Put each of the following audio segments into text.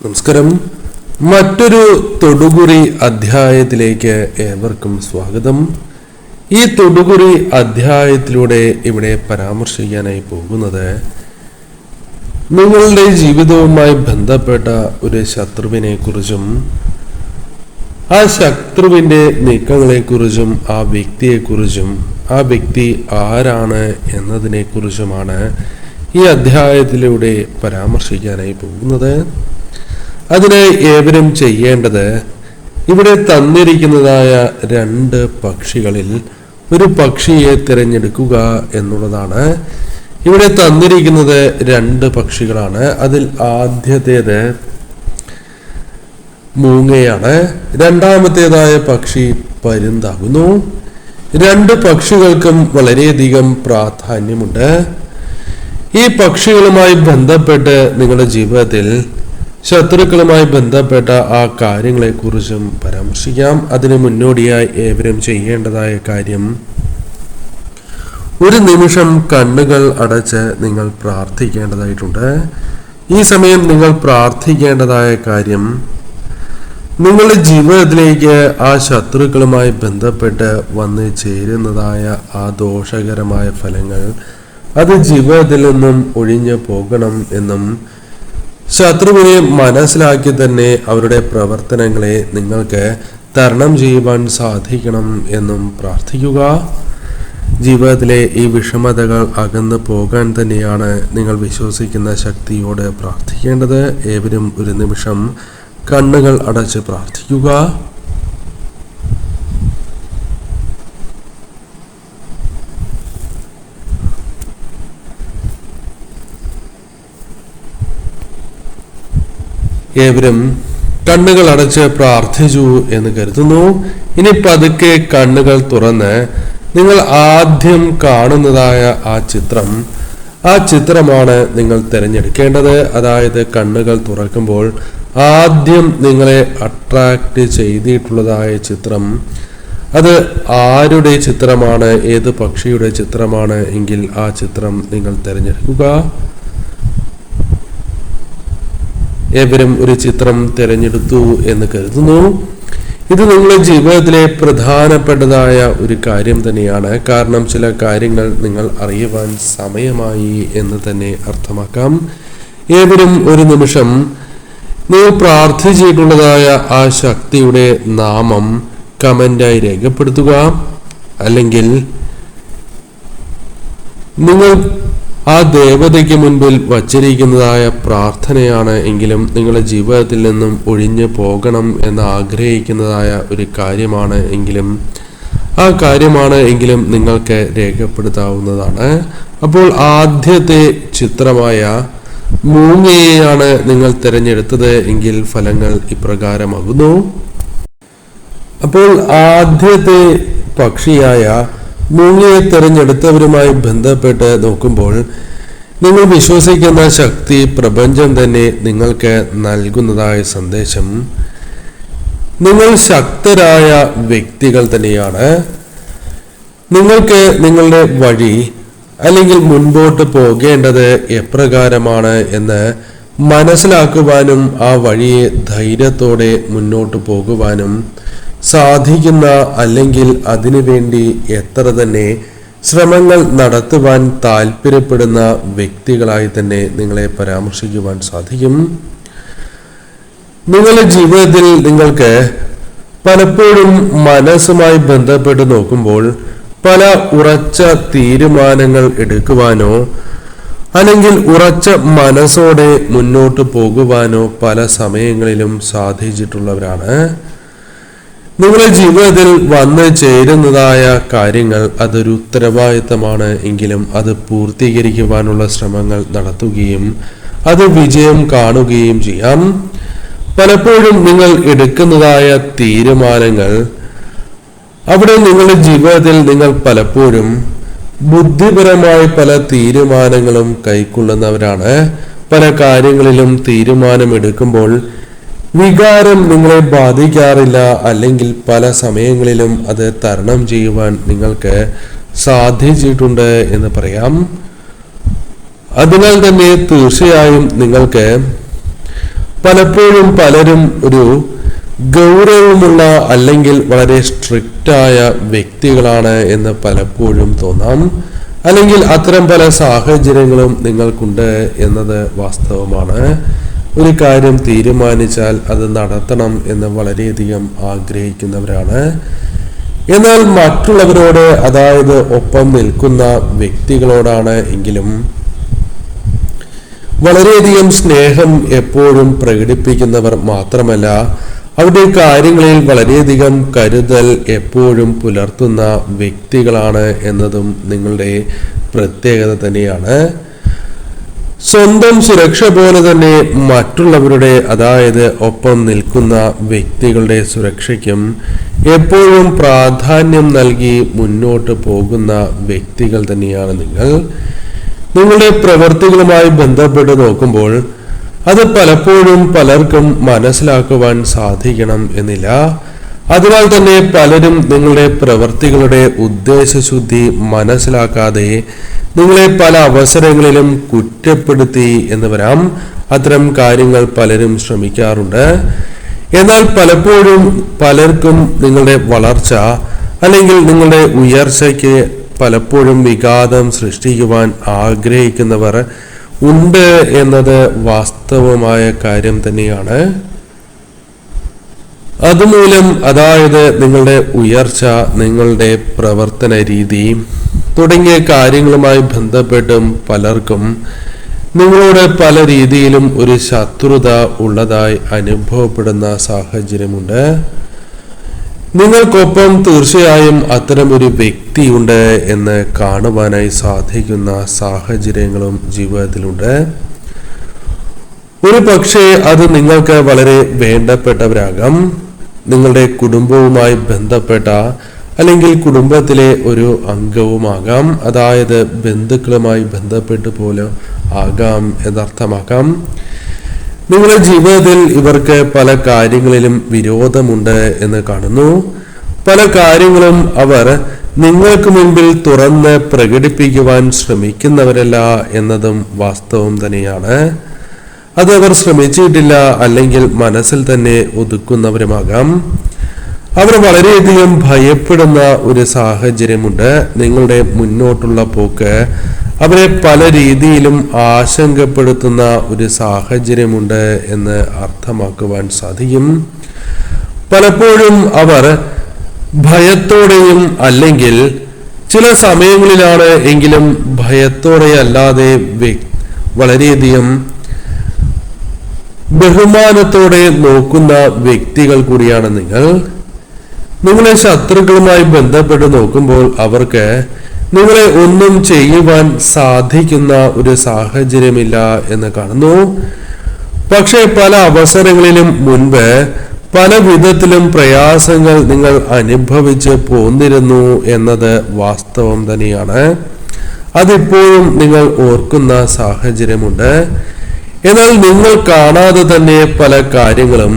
നമസ്കാരം. മറ്റൊരു തൊടുകുറി അധ്യായത്തിലേക്ക് ഏവർക്കും സ്വാഗതം. ഈ തൊടുകുറി അധ്യായത്തിലൂടെ ഇവിടെ പരാമർശിക്കാനായി പോകുന്നത് നിങ്ങളുടെ ജീവിതവുമായി ബന്ധപ്പെട്ട ഒരു ശത്രുവിനെ കുറിച്ചും ആ ശത്രുവിൻ്റെ നീക്കങ്ങളെക്കുറിച്ചും ആ വ്യക്തിയെക്കുറിച്ചും ആ വ്യക്തി ആരാണ് എന്നതിനെക്കുറിച്ചുമാണ് ഈ അധ്യായത്തിലൂടെ പരാമർശിക്കാനായി പോകുന്നത്. അതിന് ഏവരും ചെയ്യേണ്ടത് ഇവിടെ തന്നിരിക്കുന്നതായ രണ്ട് പക്ഷികളിൽ ഒരു പക്ഷിയെ തിരഞ്ഞെടുക്കുക എന്നുള്ളതാണ്. ഇവിടെ തന്നിരിക്കുന്നത് രണ്ട് പക്ഷികളാണ്. അതിൽ ആദ്യത്തേത് മൂങ്ങയാണ്, രണ്ടാമത്തേതായ പക്ഷി പരുന്താകുന്നു. രണ്ട് പക്ഷികൾക്കും വളരെയധികം പ്രാധാന്യമുണ്ട്. ഈ പക്ഷികളുമായി ബന്ധപ്പെട്ട് നിങ്ങളുടെ ജീവിതത്തിൽ ശത്രുക്കളുമായി ബന്ധപ്പെട്ട ആ കാര്യങ്ങളെക്കുറിച്ചും പരാമർശിക്കാം. അതിന് മുന്നോടിയായി ഏവരും ചെയ്യേണ്ടതായ കാര്യം, ഒരു നിമിഷം കണ്ണുകൾ അടച്ച് നിങ്ങൾ പ്രാർത്ഥിക്കേണ്ടതായിട്ടുണ്ട്. ഈ സമയം നിങ്ങൾ പ്രാർത്ഥിക്കേണ്ടതായ കാര്യം, നിങ്ങളുടെ ജീവിതത്തിലേക്ക് ആ ശത്രുക്കളുമായി ബന്ധപ്പെട്ട് വന്ന് ചേരുന്നതായ ആ ദോഷകരമായ ഫലങ്ങൾ അത് ജീവിതത്തിൽ നിന്നും ഒഴിഞ്ഞു പോകണം എന്നും ശത്രുവിനെ മനസ്സിലാക്കി തന്നെ അവരുടെ പ്രവർത്തനങ്ങളെ നിങ്ങൾക്ക് തരണം ചെയ്യുവാൻ സാധിക്കണം എന്നും പ്രാർത്ഥിക്കുക. ജീവിതത്തിലെ ഈ വിഷമതകൾ അകന്നു പോകാൻ തന്നെയാണ് നിങ്ങൾ വിശ്വസിക്കുന്ന ശക്തിയോട് പ്രാർത്ഥിക്കേണ്ടത്. ഏവരും ഒരു നിമിഷം കണ്ണുകൾ അടച്ച് പ്രാർത്ഥിക്കുക. ഏവരും കണ്ണുകൾ അടച്ച് പ്രാർത്ഥിച്ചു എന്ന് കരുതുന്നു. ഇനി പതുക്കെ കണ്ണുകൾ തുറന്ന് നിങ്ങൾ ആദ്യം കാണുന്നതായ ആ ചിത്രമാണ് നിങ്ങൾ തിരഞ്ഞെടുക്കേണ്ടത്. അതായത് കണ്ണുകൾ തുറക്കുമ്പോൾ ആദ്യം നിങ്ങളെ അട്രാക്റ്റ് ചെയ്തിട്ടുള്ളതായ ചിത്രം, അത് ആരുടെ ചിത്രമാണ്, ഏത് പക്ഷിയുടെ ചിത്രമാണ് എങ്കിൽ ആ ചിത്രം നിങ്ങൾ തിരഞ്ഞെടുക്കുക. ഏവരും ഒരു ചിത്രം തിരഞ്ഞെടുത്തു എന്ന് കരുതുന്നു. ഇത് നിങ്ങളുടെ ജീവിതത്തിലെ പ്രധാനപ്പെട്ടതായ ഒരു കാര്യം തന്നെയാണ്. കാരണം ചില കാര്യങ്ങൾ നിങ്ങൾ അറിയുവാൻ സമയമായി എന്ന് തന്നെ അർത്ഥമാക്കാം. ഏവരും ഒരു നിമിഷം നിങ്ങൾ പ്രാർത്ഥിച്ചിട്ടുള്ളതായ ആ ശക്തിയുടെ നാമം കമന്റായി രേഖപ്പെടുത്തുക. അല്ലെങ്കിൽ നിങ്ങൾ ആ ദേവതയ്ക്ക് മുൻപിൽ വച്ചിരിക്കുന്നതായ പ്രാർത്ഥനയാണ് എങ്കിലും നിങ്ങളുടെ ജീവിതത്തിൽ നിന്നും ഒഴിഞ്ഞു പോകണം എന്ന് ആഗ്രഹിക്കുന്നതായ ഒരു കാര്യമാണ് എങ്കിലും നിങ്ങൾക്ക് രേഖപ്പെടുത്താവുന്നതാണ്. അപ്പോൾ ആദ്യത്തെ ചിത്രമായ മൂങ്ങയെയാണ് നിങ്ങൾ തിരഞ്ഞെടുത്തത് എങ്കിൽ ഫലങ്ങൾ ഇപ്രകാരമാകുന്നു. അപ്പോൾ ആദ്യത്തെ പക്ഷിയായ മൂങ്ങയെ തിരഞ്ഞെടുത്തവരുമായി ബന്ധപ്പെട്ട് നോക്കുമ്പോൾ നിങ്ങൾ വിശ്വസിക്കുന്ന ശക്തി, പ്രപഞ്ചം തന്നെ നിങ്ങൾക്ക് നൽകുന്നതായ സന്ദേശം, നിങ്ങൾ ശക്തരായ വ്യക്തികൾ തന്നെയാണ്. നിങ്ങൾക്ക് നിങ്ങളുടെ വഴി അല്ലെങ്കിൽ മുൻപോട്ട് പോകേണ്ടത് എപ്രകാരമാണ് എന്ന് മനസ്സിലാക്കുവാനും ആ വഴിയെ ധൈര്യത്തോടെ മുന്നോട്ട് പോകുവാനും സാധിക്കുന്ന, അല്ലെങ്കിൽ അതിനുവേണ്ടി എത്ര തന്നെ ശ്രമങ്ങൾ നടത്തുവാൻ താല്പര്യപ്പെടുന്ന വ്യക്തികളായി തന്നെ നിങ്ങളെ പരാമർശിക്കുവാൻ സാധിക്കും. നിങ്ങളുടെ ജീവിതത്തിൽ നിങ്ങൾക്ക് പലപ്പോഴും മനസ്സുമായി ബന്ധപ്പെട്ട് നോക്കുമ്പോൾ പല ഉറച്ച തീരുമാനങ്ങൾ എടുക്കുവാനോ അല്ലെങ്കിൽ ഉറച്ച മനസ്സോടെ മുന്നോട്ട് പോകുവാനോ പല സമയങ്ങളിലും സാധിച്ചിട്ടുള്ളവരാണ്. നിങ്ങളുടെ ജീവിതത്തിൽ വന്ന് ചേരുന്നതായ കാര്യങ്ങൾ അതൊരു ഉത്തരവാദിത്തമാണ് എങ്കിലും അത് പൂർത്തീകരിക്കുവാനുള്ള ശ്രമങ്ങൾ നടത്തുകയും അത് വിജയം കാണുകയും ചെയ്യാം. പലപ്പോഴും നിങ്ങൾ എടുക്കുന്നതായ തീരുമാനങ്ങൾ, അവിടെ നിങ്ങളുടെ ജീവിതത്തിൽ നിങ്ങൾ പലപ്പോഴും ബുദ്ധിപരമായ പല തീരുമാനങ്ങളും കൈക്കൊള്ളുന്നവരാണ്. പല കാര്യങ്ങളിലും തീരുമാനമെടുക്കുമ്പോൾ വികാരം നിങ്ങളെ ബാധിക്കാറില്ല, അല്ലെങ്കിൽ പല സമയങ്ങളിലും അത് തരണം ചെയ്യുവാൻ നിങ്ങൾക്ക് സാധിച്ചിട്ടുണ്ട് എന്ന് പറയാം. അതിനാൽ തന്നെ തീർച്ചയായും നിങ്ങൾക്ക് പലപ്പോഴും പലരും ഒരു ഗൗരവമുള്ള അല്ലെങ്കിൽ വളരെ സ്ട്രിക്റ്റായ വ്യക്തികളാണ് എന്ന് പലപ്പോഴും തോന്നാം, അല്ലെങ്കിൽ അത്തരം പല സാഹചര്യങ്ങളും നിങ്ങൾക്കുണ്ട് എന്നത് വാസ്തവമാണ്. ഒരു കാര്യം തീരുമാനിച്ചാൽ അത് നടത്തണം എന്ന് വളരെയധികം ആഗ്രഹിക്കുന്നവരാണ്. എന്നാൽ മറ്റുള്ളവരോട്, അതായത് ഒപ്പം നിൽക്കുന്ന വ്യക്തികളോടാണ് എങ്കിലും വളരെയധികം സ്നേഹം എപ്പോഴും പ്രകടിപ്പിക്കുന്നവർ മാത്രമല്ല, അവരുടെ കാര്യങ്ങളിൽ വളരെയധികം കരുതൽ എപ്പോഴും പുലർത്തുന്ന വ്യക്തികളാണ് എന്നതും നിങ്ങളുടെ പ്രത്യേകത തന്നെയാണ്. സ്വന്തം സുരക്ഷ പോലെ തന്നെ മറ്റുള്ളവരുടെ, അതായത് ഒപ്പം നിൽക്കുന്ന വ്യക്തികളുടെ സുരക്ഷയ്ക്കും എപ്പോഴും പ്രാധാന്യം നൽകി മുന്നോട്ട് പോകുന്ന വ്യക്തികൾ തന്നെയാണ് നിങ്ങൾ. നിങ്ങളുടെ പ്രവൃത്തികളുമായി ബന്ധപ്പെട്ട് നോക്കുമ്പോൾ അത് പലപ്പോഴും പലർക്കും മനസ്സിലാക്കുവാൻ സാധിക്കണം എന്നില്ല. അതിനാൽ തന്നെ പലരും നിങ്ങളുടെ പ്രവൃത്തികളുടെ ഉദ്ദേശശുദ്ധി മനസ്സിലാക്കാതെ നിങ്ങളെ പല അവസരങ്ങളിലും കുറ്റപ്പെടുത്തി എന്ന് വരാം. അത്തരം കാര്യങ്ങൾ പലരും ശ്രമിക്കാറുണ്ട്. എന്നാൽ പലപ്പോഴും പലർക്കും നിങ്ങളുടെ വളർച്ച അല്ലെങ്കിൽ നിങ്ങളുടെ ഉയർച്ചയ്ക്ക് പലപ്പോഴും വിഘാതം സൃഷ്ടിക്കുവാൻ ആഗ്രഹിക്കുന്നവർ ഉണ്ട് എന്നത് വാസ്തവമായ കാര്യം തന്നെയാണ്. അതുമൂലം, അതായത് നിങ്ങളുടെ ഉയർച്ച, നിങ്ങളുടെ പ്രവർത്തന രീതി തുടങ്ങിയ കാര്യങ്ങളുമായി ബന്ധപ്പെട്ടും പലർക്കും നിങ്ങളോട് പല രീതിയിലും ഒരു ശത്രുത ഉള്ളതായി അനുഭവപ്പെടുന്ന സാഹചര്യമുണ്ട്. നിങ്ങൾക്കൊപ്പം തീർച്ചയായും അത്തരമൊരു വ്യക്തിയുണ്ട് എന്ന് കാണുവാനായി സാധിക്കുന്ന സാഹചര്യങ്ങളും ജീവിതത്തിലുണ്ട്. ഒരു പക്ഷേ അത് നിങ്ങൾക്ക് വളരെ വേണ്ടപ്പെട്ടവരാകാം, നിങ്ങളുടെ കുടുംബവുമായി ബന്ധപ്പെട്ട അല്ലെങ്കിൽ കുടുംബത്തിലെ ഒരു അംഗവുമാകാം, അതായത് ബന്ധുക്കളുമായി ബന്ധപ്പെട്ട് പോലും ആകാം എന്നർത്ഥമാക്കാം. നിങ്ങളുടെ ജീവിതത്തിൽ ഇവർക്ക് പല കാര്യങ്ങളിലും വിരോധമുണ്ട് എന്ന് കാണുന്നു. പല കാര്യങ്ങളും അവർ നിങ്ങൾക്ക് മുൻപിൽ തുറന്ന് പ്രകടിപ്പിക്കുവാൻ ശ്രമിക്കുന്നവരല്ല എന്നതും വാസ്തവം തന്നെയാണ്. അത് അവർ ശ്രമിച്ചിട്ടില്ല, അല്ലെങ്കിൽ മനസ്സിൽ തന്നെ ഒതുക്കുന്നവരുമാകാം. അവർ വളരെയധികം ഭയപ്പെടുന്ന ഒരു സാഹചര്യമുണ്ട്. നിങ്ങളുടെ മുന്നോട്ടുള്ള പോക്ക് അവരെ പല രീതിയിലും ആശങ്കപ്പെടുത്തുന്ന ഒരു സാഹചര്യമുണ്ട് എന്ന് അർത്ഥമാക്കുവാൻ സാധിക്കും. പലപ്പോഴും അവർ ഭയത്തോടെയും, അല്ലെങ്കിൽ ചില സമയങ്ങളിലാണ് എങ്കിലും ഭയത്തോടെ അല്ലാതെ വളരെയധികം ബഹുമാനത്തോടെ നോക്കുന്ന വ്യക്തികൾ കൂടിയാണ് നിങ്ങൾ. നിങ്ങളെ ശത്രുക്കളുമായി ബന്ധപ്പെട്ട് നോക്കുമ്പോൾ അവർക്ക് നിങ്ങളെ ഒന്നും ചെയ്യുവാൻ സാധിക്കുന്ന ഒരു സാഹചര്യമില്ല എന്ന് കാണുന്നു. പക്ഷേ പല അവസരങ്ങളിലും മുൻപ് പല വിധത്തിലും പ്രയാസങ്ങൾ നിങ്ങൾ അനുഭവിച്ച് പോന്നിരുന്നു എന്നത് വാസ്തവം തന്നെയാണ്. അതിപ്പോഴും നിങ്ങൾ ഓർക്കുന്ന സാഹചര്യമുണ്ട്. എന്നാൽ നിങ്ങൾ കാണാതെ തന്നെ പല കാര്യങ്ങളും,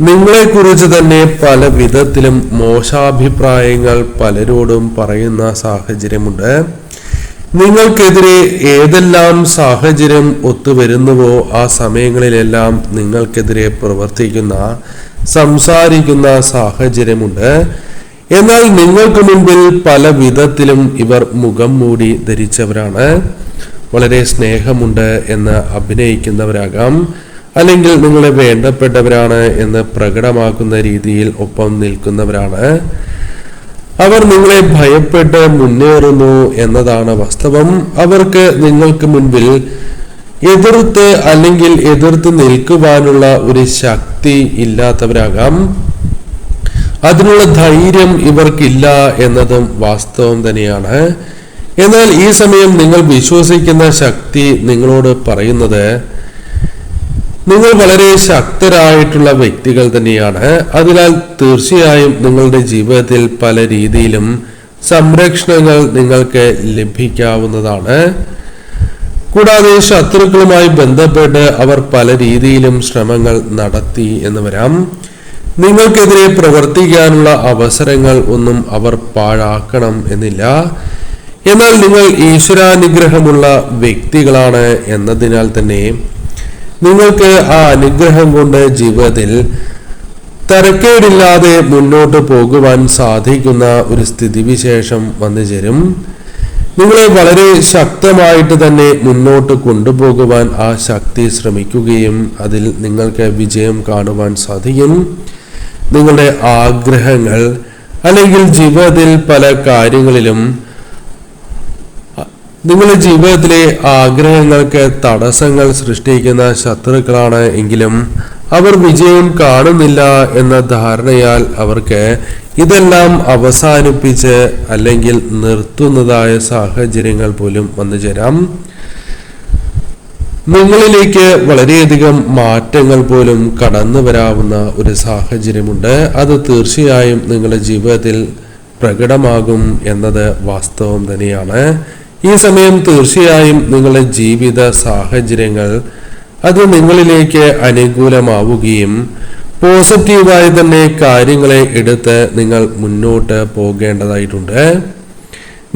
നിങ്ങളെക്കുറിച്ച് തന്നെ പല വിധത്തിലും മോശാഭിപ്രായങ്ങൾ പലരോടും പറയുന്ന സാഹചര്യമുണ്ട്. നിങ്ങൾക്കെതിരെ ഏതെല്ലാം സാഹചര്യം ഒത്തുവരുന്നുവോ ആ സമയങ്ങളിലെല്ലാം നിങ്ങൾക്കെതിരെ പ്രവർത്തിക്കുന്ന, സംസാരിക്കുന്ന സാഹചര്യമുണ്ട്. എന്നാൽ നിങ്ങൾക്ക് മുൻപിൽ പല വിധത്തിലും ഇവർ മുഖം മൂടി ധരിച്ചവരാണ്. വളരെ സ്നേഹമുണ്ട് എന്ന് അഭിനയിക്കുന്നവരാകാം, അല്ലെങ്കിൽ നിങ്ങളെ വേണ്ടപ്പെട്ടവരാണ് എന്ന് പ്രകടമാക്കുന്ന രീതിയിൽ ഒപ്പം നിൽക്കുന്നവരാണ്. അവർ നിങ്ങളെ ഭയപ്പെട്ട് മുന്നേറുന്നു എന്നതാണ് വാസ്തവം. അവർക്ക് നിങ്ങൾക്ക് മുൻപിൽ എതിർത്ത് അല്ലെങ്കിൽ എതിർത്ത് നിൽക്കുവാനുള്ള ഒരു ശക്തി ഇല്ലാത്തവരാകാം. അതിനുള്ള ധൈര്യം ഇവർക്കില്ല എന്നതും വാസ്തവം തന്നെയാണ്. എന്നാൽ ഈ സമയം നിങ്ങൾ വിശ്വസിക്കുന്ന ശക്തി നിങ്ങളോട് പറയുന്നത് നിങ്ങൾ വളരെ ശക്തരായിട്ടുള്ള വ്യക്തികൾ തന്നെയാണ്. അതിനാൽ തീർച്ചയായും നിങ്ങളുടെ ജീവിതത്തിൽ പല രീതിയിലും സംരക്ഷണങ്ങൾ നിങ്ങൾക്ക് ലഭിക്കാവുന്നതാണ്. കൂടാതെ ശത്രുക്കളുമായി ബന്ധപ്പെട്ട് അവർ പല രീതിയിലും ശ്രമങ്ങൾ നടത്തി എന്ന് വരാം. നിങ്ങൾക്കെതിരെ പ്രവർത്തിക്കാനുള്ള അവസരങ്ങൾ ഒന്നും അവർ പാഴാക്കണം എന്നില്ല. എന്നാൽ നിങ്ങൾ ഈശ്വരാനുഗ്രഹമുള്ള വ്യക്തികളാണ് എന്നതിനാൽ തന്നെ നിങ്ങൾക്ക് ആ അനുഗ്രഹം കൊണ്ട് ജീവിതത്തിൽ തരക്കേടില്ലാതെ മുന്നോട്ട് പോകുവാൻ സാധിക്കുന്ന ഒരു സ്ഥിതിവിശേഷം വന്നു ചേരും. നിങ്ങളെ വളരെ ശക്തമായിട്ട് തന്നെ മുന്നോട്ട് കൊണ്ടുപോകുവാൻ ആ ശക്തി ശ്രമിക്കുകയും അതിൽ നിങ്ങൾക്ക് വിജയം കാണുവാൻ സാധിക്കും. നിങ്ങളുടെ ആഗ്രഹങ്ങൾ അല്ലെങ്കിൽ ജീവിതത്തിൽ പല കാര്യങ്ങളിലും നിങ്ങളുടെ ജീവിതത്തിലെ ആഗ്രഹങ്ങൾക്ക് തടസ്സങ്ങൾ സൃഷ്ടിക്കുന്ന ശത്രുക്കളാണ് എങ്കിലും അവർ വിജയം കാണുന്നില്ല എന്ന ധാരണയാൽ അവർക്ക് ഇതെല്ലാം അവസാനിപ്പിച്ച് അല്ലെങ്കിൽ നിർത്തുന്നതായ സാഹചര്യങ്ങൾ പോലും വന്നു ചേരാം. നിങ്ങളിലേക്ക് വളരെയധികം മാറ്റങ്ങൾ പോലും കടന്നു വരാവുന്ന ഒരു സാഹചര്യമുണ്ട്. അത് തീർച്ചയായും നിങ്ങളുടെ ജീവിതത്തിൽ പ്രകടമാകും എന്നത് വാസ്തവം തന്നെയാണ്. ഈ സമയം തീർച്ചയായും നിങ്ങളുടെ ജീവിത സാഹചര്യങ്ങൾ അത് നിങ്ങളിലേക്ക് അനുകൂലമാവുകയും പോസിറ്റീവായി തന്നെ കാര്യങ്ങളെ എടുത്ത് നിങ്ങൾ മുന്നോട്ട് പോകേണ്ടതായിട്ടുണ്ട്.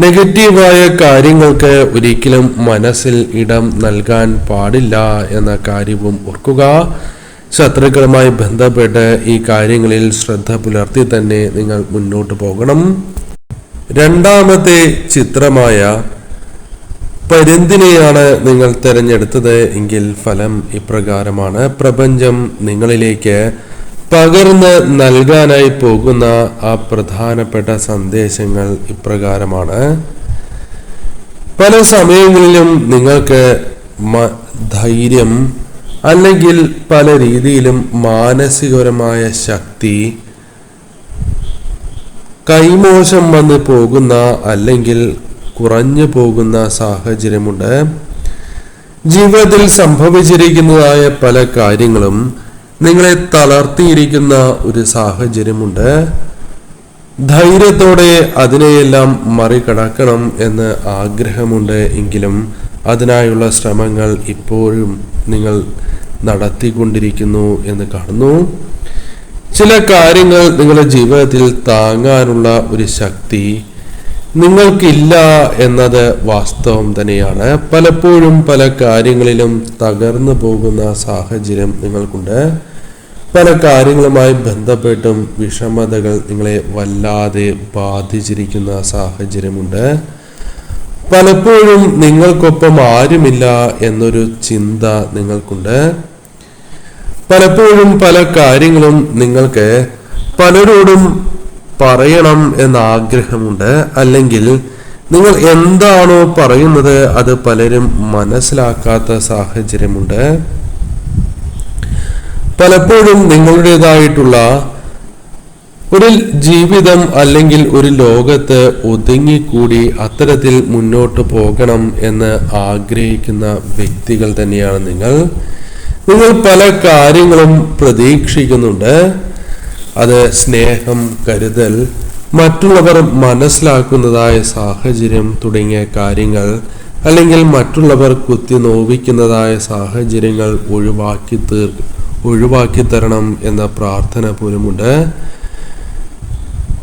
നെഗറ്റീവായ കാര്യങ്ങൾക്ക് ഒരിക്കലും മനസ്സിൽ ഇടം നൽകാൻ പാടില്ല എന്ന കാര്യവും ഓർക്കുക. ശത്രുക്കളുമായി ബന്ധപ്പെട്ട് ഈ കാര്യങ്ങളിൽ ശ്രദ്ധ പുലർത്തി തന്നെ നിങ്ങൾ മുന്നോട്ട് പോകണം. രണ്ടാമത്തെ ചിത്രമായ പരുന്തിനെയാണ് നിങ്ങൾ തിരഞ്ഞെടുത്തത് എങ്കിൽ ഫലം ഇപ്രകാരമാണ്. പ്രപഞ്ചം നിങ്ങളിലേക്ക് പകർന്ന് നൽകാനായി പോകുന്ന ആ പ്രധാനപ്പെട്ട സന്ദേശങ്ങൾ ഇപ്രകാരമാണ്. പല സമയങ്ങളിലും നിങ്ങൾക്ക് ധൈര്യം അല്ലെങ്കിൽ പല രീതിയിലും മാനസികപരമായ ശക്തി കൈമോശം വന്ന് പോകുന്ന അല്ലെങ്കിൽ കുറഞ്ഞു പോകുന്ന സാഹചര്യമുണ്ട്. ജീവിതത്തിൽ സംഭവിച്ചിരിക്കുന്നതായ പല കാര്യങ്ങളും നിങ്ങളെ തളർത്തിയിരിക്കുന്ന ഒരു സാഹചര്യമുണ്ട്. ധൈര്യത്തോടെ അതിനെയെല്ലാം മറികടക്കണം എന്ന് ആഗ്രഹമുണ്ട് എങ്കിലും അതിനായുള്ള ശ്രമങ്ങൾ ഇപ്പോഴും നിങ്ങൾ നടത്തിക്കൊണ്ടിരിക്കുന്നു എന്ന് കാണുന്നു. ചില കാര്യങ്ങൾ നിങ്ങളുടെ ജീവിതത്തിൽ താങ്ങാനുള്ള ഒരു ശക്തി നിങ്ങൾക്കില്ല എന്നത് വാസ്തവം തന്നെയാണ്. പലപ്പോഴും പല കാര്യങ്ങളിലും തകർന്നു പോകുന്ന സാഹചര്യം നിങ്ങൾക്കുണ്ട്. പല കാര്യങ്ങളുമായി ബന്ധപ്പെട്ടും വിഷമതകൾ നിങ്ങളെ വല്ലാതെ ബാധിച്ചിരിക്കുന്ന സാഹചര്യമുണ്ട്. പലപ്പോഴും നിങ്ങൾക്കൊപ്പം ആരുമില്ല എന്നൊരു ചിന്ത നിങ്ങൾക്കുണ്ട്. പലപ്പോഴും പല കാര്യങ്ങളും നിങ്ങൾക്ക് പലരോടും പറയണം എന്ന ആഗ്രഹമുണ്ട്. അല്ലെങ്കിൽ നിങ്ങൾ എന്താണോ പറയുന്നത് അത് പലരും മനസ്സിലാക്കാത്ത സാഹചര്യമുണ്ട്. പലപ്പോഴും നിങ്ങളുടേതായിട്ടുള്ള ഒരു ജീവിതം അല്ലെങ്കിൽ ഒരു ലോകത്ത് ഒതുങ്ങിക്കൂടി അത്തരത്തിൽ മുന്നോട്ട് പോകണം എന്ന് ആഗ്രഹിക്കുന്ന വ്യക്തികൾ തന്നെയാണ് നിങ്ങൾ. പല കാര്യങ്ങളും പ്രതീക്ഷിക്കുന്നുണ്ട്. അത് സ്നേഹം, കരുതൽ, മറ്റുള്ളവർ മനസ്സിലാക്കുന്നതായ സാഹചര്യം തുടങ്ങിയ കാര്യങ്ങൾ അല്ലെങ്കിൽ മറ്റുള്ളവർ കുത്തി നോവിക്കുന്നതായ സാഹചര്യങ്ങൾ ഒഴിവാക്കി തരണം എന്ന പ്രാർത്ഥന പോലുമുണ്ട്.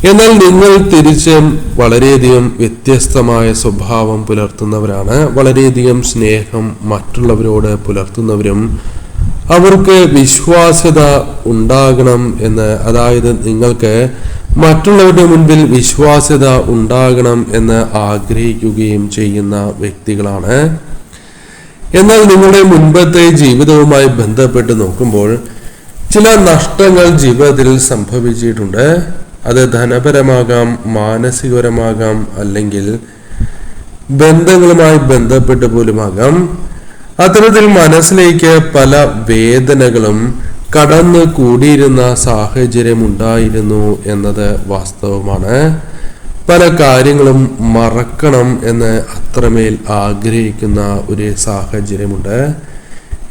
എന്നാൽ നിങ്ങൾ തിരിച്ചും വളരെയധികം വ്യത്യസ്തമായ സ്വഭാവം പുലർത്തുന്നവരാണ്. വളരെയധികം സ്നേഹം മറ്റുള്ളവരോട് പുലർത്തുന്നവരും അവർക്ക് വിശ്വാസ്യത ഉണ്ടാകണം എന്ന്, അതായത് നിങ്ങൾക്ക് മറ്റുള്ളവരുടെ മുൻപിൽ വിശ്വാസ്യത ഉണ്ടാകണം എന്ന് ആഗ്രഹിക്കുകയും ചെയ്യുന്ന വ്യക്തികളാണ്. എന്നാൽ നിങ്ങളുടെ മുൻപത്തെ ജീവിതവുമായി ബന്ധപ്പെട്ട് നോക്കുമ്പോൾ ചില നഷ്ടങ്ങൾ ജീവിതത്തിൽ സംഭവിച്ചിട്ടുണ്ട്. അത് ധനപരമാകാം, മാനസികപരമാകാം, അല്ലെങ്കിൽ ബന്ധങ്ങളുമായി ബന്ധപ്പെട്ട് പോലുമാകാം. അത്തരത്തിൽ മനസ്സിലേക്ക് പല വേദനകളും കടന്നു കൂടിയിരുന്ന സാഹചര്യം ഉണ്ടായിരുന്നു എന്നത് വാസ്തവമാണ്. പല കാര്യങ്ങളും മറക്കണം എന്ന് അത്രമേൽ ആഗ്രഹിക്കുന്ന ഒരു സാഹചര്യമുണ്ട്.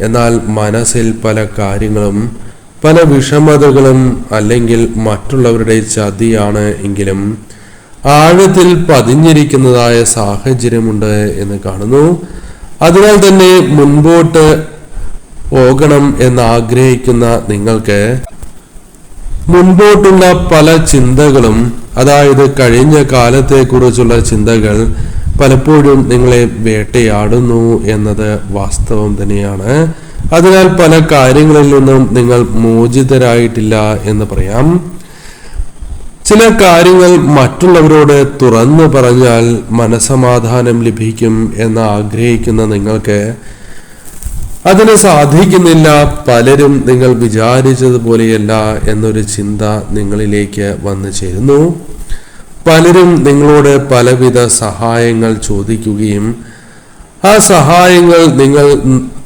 എന്നാൽ മനസ്സിൽ പല കാര്യങ്ങളും, പല വിഷമതകളും അല്ലെങ്കിൽ മറ്റുള്ളവരുടെ ചതിയാണ് എങ്കിലും ആഴത്തിൽ പതിഞ്ഞിരിക്കുന്നതായ സാഹചര്യമുണ്ട് എന്ന് കാണുന്നു. അതിനാൽ തന്നെ മുൻപോട്ട് പോകണം എന്ന് ആഗ്രഹിക്കുന്ന നിങ്ങൾക്ക് മുൻപോട്ടുള്ള പല ചിന്തകളും, അതായത് കഴിഞ്ഞ കാലത്തെക്കുറിച്ചുള്ള ചിന്തകൾ പലപ്പോഴും നിങ്ങളെ വേട്ടയാടുന്നു എന്നത് വാസ്തവം തന്നെയാണ്. അതിനാൽ പല കാര്യങ്ങളിൽ നിന്നും നിങ്ങൾ മോചിതരായിട്ടില്ല എന്ന് പറയാം. ചില കാര്യങ്ങൾ മറ്റുള്ളവരോട് തുറന്നു പറഞ്ഞാൽ മനസമാധാനം ലഭിക്കും എന്ന് ആഗ്രഹിക്കുന്ന നിങ്ങൾക്ക് അതിന് സാധിക്കുന്നില്ല. പലരും നിങ്ങൾ വിചാരിച്ചതുപോലെയല്ല എന്നൊരു ചിന്ത നിങ്ങളിലേക്ക് വന്നു ചേരുന്നു. പലരും നിങ്ങളോട് പലവിധ സഹായങ്ങൾ ചോദിക്കുകയും ആ സഹായങ്ങൾ നിങ്ങൾ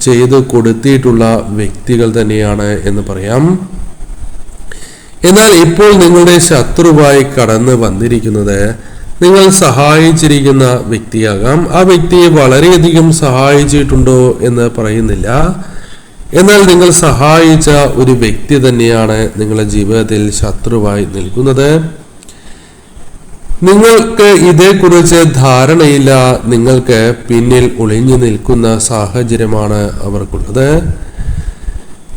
ചെയ്തു കൊടുത്തിട്ടുള്ള വ്യക്തികൾ തന്നെയാണ് എന്ന് പറയാം. എന്നാൽ ഇപ്പോൾ നിങ്ങളുടെ ശത്രുവായി കടന്നു വന്നിരിക്കുന്നത് നിങ്ങൾ സഹായിച്ചിരിക്കുന്ന വ്യക്തിയാകാം. ആ വ്യക്തിയെ വളരെയധികം സഹായിച്ചിട്ടുണ്ടോ എന്ന് പറയുന്നില്ല. എന്നാൽ നിങ്ങൾ സഹായിച്ച ഒരു വ്യക്തി തന്നെയാണ് നിങ്ങളുടെ ജീവിതത്തിൽ ശത്രുവായി നിൽക്കുന്നത്. നിങ്ങൾക്ക് ഇതേക്കുറിച്ച് ധാരണയില്ല. നിങ്ങൾക്ക് പിന്നിൽ ഒളിഞ്ഞു നിൽക്കുന്ന സാഹചര്യമാണ് അവർക്കുള്ളത്.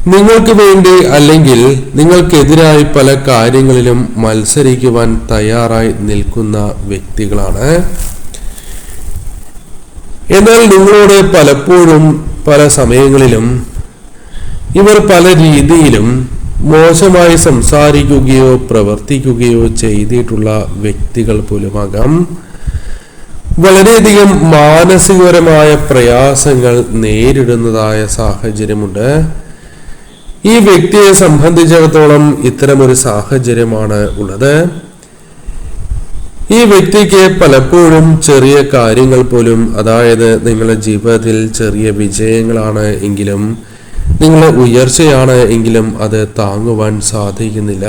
നിങ്ങൾക്ക് വേണ്ടി അല്ലെങ്കിൽ നിങ്ങൾക്കെതിരായി പല കാര്യങ്ങളിലും മത്സരിക്കുവാൻ തയ്യാറായി നിൽക്കുന്ന വ്യക്തികളാണ്. എന്നാൽ നിങ്ങളോട് പലപ്പോഴും പല സമയങ്ങളിലും ഇവർ പല രീതിയിലും മോശമായി സംസാരിക്കുകയോ പ്രവർത്തിക്കുകയോ ചെയ്തിട്ടുള്ള വ്യക്തികൾ പോലുമാകാം. വളരെയധികം മാനസികപരമായ പ്രയാസങ്ങൾ നേരിടുന്നതായ സാഹചര്യമുണ്ട്. ഈ വ്യക്തിയെ സംബന്ധിച്ചിടത്തോളം ഇത്തരമൊരു സാഹചര്യമാണ് ഉള്ളത്. ഈ വ്യക്തിക്ക് പലപ്പോഴും ചെറിയ കാര്യങ്ങൾ പോലും, അതായത് നിങ്ങളുടെ ജീവിതത്തിൽ ചെറിയ വിജയങ്ങളാണ് എങ്കിലും, നിങ്ങളുടെ ഉയർച്ചയാണ് എങ്കിലും അത് താങ്ങുവാൻ സാധിക്കുന്നില്ല.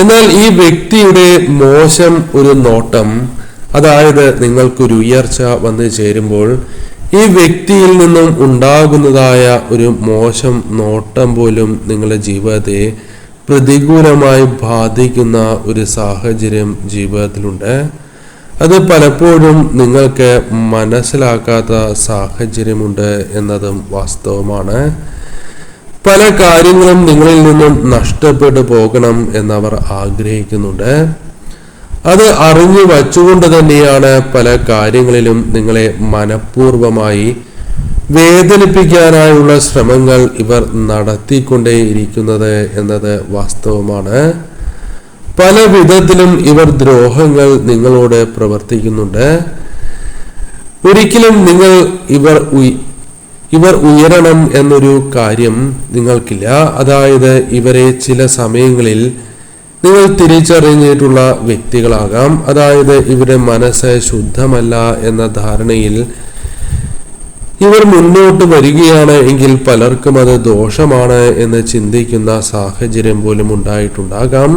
എന്നാൽ ഈ വ്യക്തിയുടെ മോശം ഒരു നോട്ടം, അതായത് നിങ്ങൾക്കൊരു ഉയർച്ച വന്നു ചേരുമ്പോൾ ഈ വ്യക്തിയിൽ നിന്നും ഉണ്ടാകുന്നതായ ഒരു മോശം നോട്ടം പോലും നിങ്ങളുടെ ജീവിതത്തെ പ്രതികൂലമായി ബാധിക്കുന്ന ഒരു സാഹചര്യം ജീവിതത്തിലുണ്ട്. അത് പലപ്പോഴും നിങ്ങൾക്ക് മനസ്സിലാക്കാത്ത സാഹചര്യമുണ്ട് എന്നതും വാസ്തവമാണ്. പല കാര്യങ്ങളും നിങ്ങളിൽ നിന്നും നഷ്ടപ്പെട്ടു പോകണം എന്നവർ ആഗ്രഹിക്കുന്നുണ്ട്. അത് അറിഞ്ഞു വച്ചുകൊണ്ട് തന്നെയാണ് പല കാര്യങ്ങളിലും നിങ്ങളെ മനഃപൂർവമായി വേദനിപ്പിക്കാനായുള്ള ശ്രമങ്ങൾ ഇവർ നടത്തിക്കൊണ്ടേയിരിക്കുന്നത് എന്നത് വാസ്തവമാണ്. പല വിധത്തിലും ഇവർ ദ്രോഹങ്ങൾ നിങ്ങളോട് പ്രവർത്തിക്കുന്നുണ്ട്. ഒരിക്കലും ഇവർ ഉയരണം എന്നൊരു കാര്യം നിങ്ങൾക്കില്ല. അതായത് ഇവരെ ചില സമയങ്ങളിൽ നിങ്ങൾ തിരിച്ചറിഞ്ഞിട്ടുള്ള വ്യക്തികളാകാം. അതായത് ഇവരുടെ മനസ്സ് ശുദ്ധമല്ല എന്ന ധാരണയിൽ ഇവർ മുന്നോട്ട് വരികയാണ് എങ്കിൽ പലർക്കും അത് ദോഷമാണ് എന്ന് ചിന്തിക്കുന്ന സാഹചര്യം പോലും ഉണ്ടായിട്ടുണ്ടാകാം.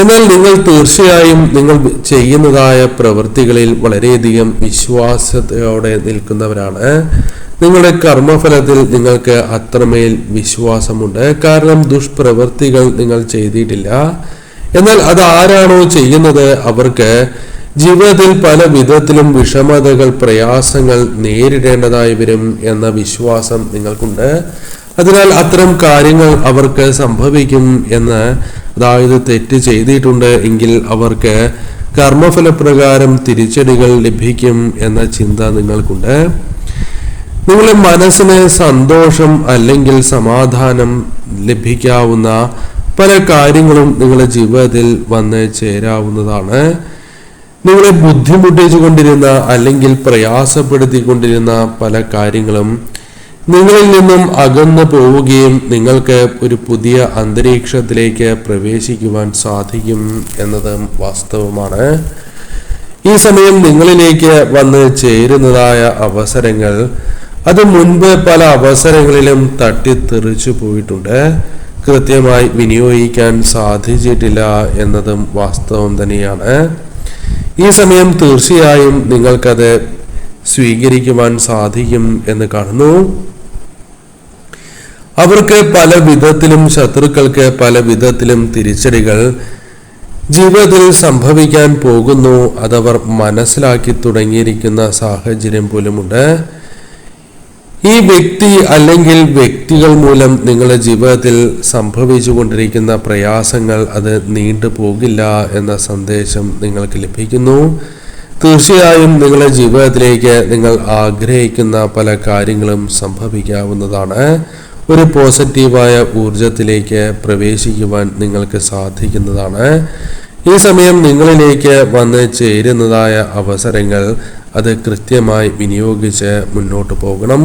എന്നാൽ നിങ്ങൾ തീർച്ചയായും നിങ്ങൾ ചെയ്യുന്നതായ പ്രവൃത്തികളിൽ വളരെയധികം വിശ്വാസത്തോടെ നിൽക്കുന്നവരാണ്. നിങ്ങളുടെ കർമ്മഫലത്തിൽ നിങ്ങൾക്ക് അത്രമേൽ വിശ്വാസമുണ്ട്. കാരണം ദുഷ്പ്രവൃത്തികൾ നിങ്ങൾ ചെയ്തിട്ടില്ല. എന്നാൽ അത് ആരാണോ ചെയ്യുന്നത് അവർക്ക് ജീവിതത്തിൽ പല വിധത്തിലും വിഷമതകൾ, പ്രയാസങ്ങൾ നേരിടേണ്ടതായി വരും എന്ന വിശ്വാസം നിങ്ങൾക്കുണ്ട്. അതിനാൽ അത്തരം കാര്യങ്ങൾ അവർക്ക് സംഭവിക്കും എന്ന്, അതായത് തെറ്റ് ചെയ്തിട്ടുണ്ട് എങ്കിൽ അവർക്ക് കർമ്മഫലപ്രകാരം തിരിച്ചടികൾ ലഭിക്കും എന്ന ചിന്ത നിങ്ങൾക്കുണ്ട്. നിങ്ങളുടെ മനസ്സിന് സന്തോഷം അല്ലെങ്കിൽ സമാധാനം ലഭിക്കാവുന്ന പല കാര്യങ്ങളും നിങ്ങളുടെ ജീവിതത്തിൽ വന്ന് ചേരാവുന്നതാണ്. നിങ്ങളെ ബുദ്ധിമുട്ടിച്ചു കൊണ്ടിരുന്ന അല്ലെങ്കിൽ പ്രയാസപ്പെടുത്തിക്കൊണ്ടിരുന്ന പല കാര്യങ്ങളും നിങ്ങളിൽ നിന്നും അകന്നു പോവുകയും നിങ്ങൾക്ക് ഒരു പുതിയ അന്തരീക്ഷത്തിലേക്ക് പ്രവേശിക്കുവാൻ സാധിക്കും എന്നത് വാസ്തവമാണ്. ഈ സമയം നിങ്ങളിലേക്ക് വന്ന് ചേരുന്നതായ അവസരങ്ങൾ അത് മുൻപ് പല അവസരങ്ങളിലും തട്ടിത്തെറിച്ചു പോയിട്ടുണ്ട്. കൃത്യമായി വിനിയോഗിക്കാൻ സാധിച്ചിട്ടില്ല എന്നതും വാസ്തവം തന്നെയാണ്. ഈ സമയം തീർച്ചയായും നിങ്ങൾക്കത് സ്വീകരിക്കുവാൻ സാധിക്കും എന്ന് കാണുന്നു. അവർക്ക് പല വിധത്തിലും, ശത്രുക്കൾക്ക് പല വിധത്തിലും തിരിച്ചടികൾ ജീവിതത്തിൽ സംഭവിക്കാൻ പോകുന്നു. അതവർ മനസ്സിലാക്കി തുടങ്ങിയിരിക്കുന്ന സാഹചര്യം പോലുമുണ്ട്. ഈ വ്യക്തി അല്ലെങ്കിൽ വ്യക്തികൾ മൂലം നിങ്ങളുടെ ജീവിതത്തിൽ സംഭവിച്ചു കൊണ്ടിരിക്കുന്ന പ്രയാസങ്ങൾ അത് നീണ്ടു പോകില്ല എന്ന സന്ദേശം നിങ്ങൾക്ക് ലഭിക്കുന്നു. തീർച്ചയായും നിങ്ങളുടെ ജീവിതത്തിലേക്ക് നിങ്ങൾ ആഗ്രഹിക്കുന്ന പല കാര്യങ്ങളും സംഭവിക്കാവുന്നതാണ്. ഒരു പോസിറ്റീവായ ഊർജത്തിലേക്ക് പ്രവേശിക്കുവാൻ നിങ്ങൾക്ക് സാധിക്കുന്നതാണ്. ഈ സമയം നിങ്ങളിലേക്ക് വന്ന് ചേരുന്നതായ അവസരങ്ങൾ അത് കൃത്യമായി വിനിയോഗിച്ച് മുന്നോട്ട് പോകണം.